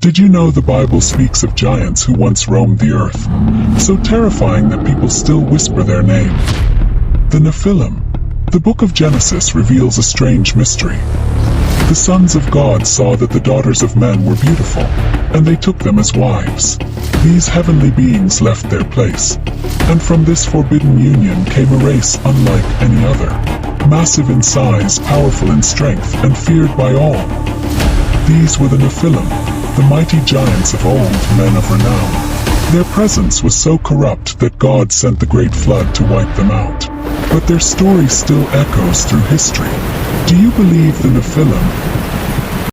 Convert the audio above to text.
Did you know the Bible speaks of giants who once roamed the earth, so terrifying that people still whisper their name? The Nephilim. The book of Genesis reveals a strange mystery. The sons of God saw that the daughters of men were beautiful, and they took them as wives. These heavenly beings left their place, and from this forbidden union came a race unlike any other, massive in size, powerful in strength, and feared by all. These were the Nephilim, the mighty giants of old, men of renown. Their presence was so corrupt that God sent the great flood to wipe them out. But their story still echoes through history. Do you believe the Nephilim